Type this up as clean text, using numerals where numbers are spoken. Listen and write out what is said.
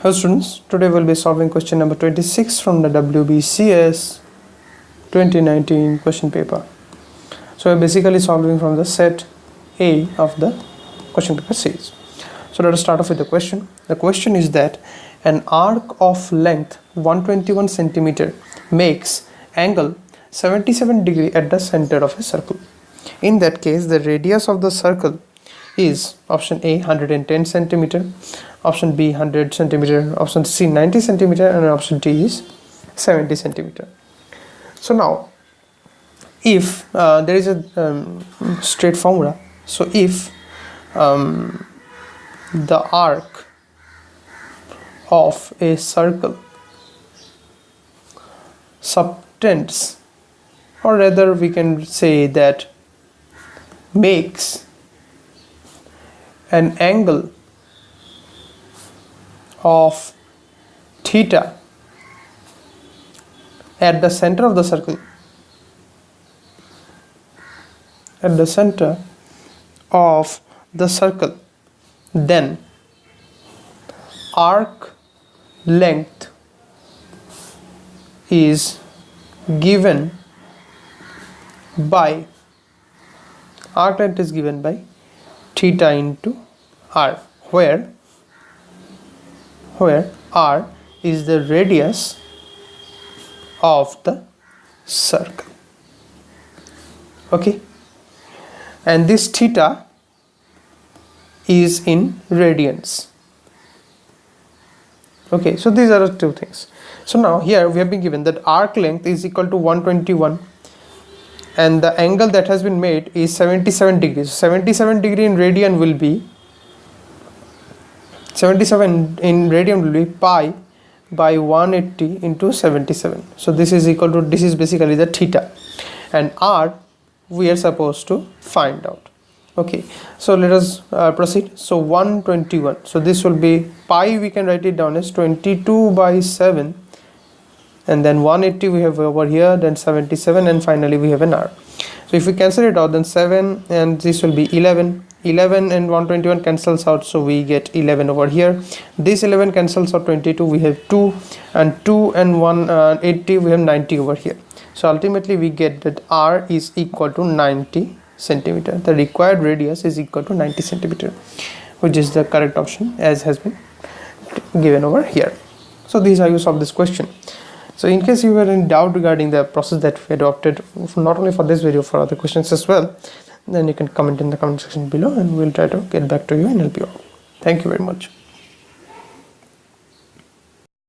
Hello students, today we'll be solving question number 26 from the WBCS 2019 question paper. So we're basically solving from the set A of the question paper series. So let us start off with the question. The question is that an arc of length 121 centimeter makes angle 77 degree at the center of a circle. In that case, the radius of the circle is option A 110 centimeter, option B 100 centimeter, option C 90 centimeter, and option D is 70 centimeter. So now if there is a straight formula, so if the arc of a circle subtends, or rather we can say that makes an angle of theta at the center of the circle, then arc length is given by theta into r, where r is the radius of the circle. Okay, and this theta is in radians. Okay, so these are the two things. So now here we have been given that arc length is equal to 121 and the angle that has been made is 77 degrees. 77 degree in radian will be pi by 180 into 77. So this is equal to, this is basically the theta, and r we are supposed to find out. Okay, so let us proceed. So 121, so this will be pi, we can write it down as 22 by 7, and then 180 we have over here, then 77, and finally we have an r. So if we cancel it out, then 7 and this will be 11 and 121 cancels out, so we get 11 over here. This 11 cancels out 22, we have 2, and 2 and 180 we have 90 over here. So ultimately we get that r is equal to 90 centimeter. The required radius is equal to 90 centimeter, which is the correct option as has been given over here. So this is how you solve this question. So in case you were in doubt regarding the process that we adopted, not only for this video, for other questions as well, then you can comment in the comment section below and we'll try to get back to you and help you out. Thank you very much.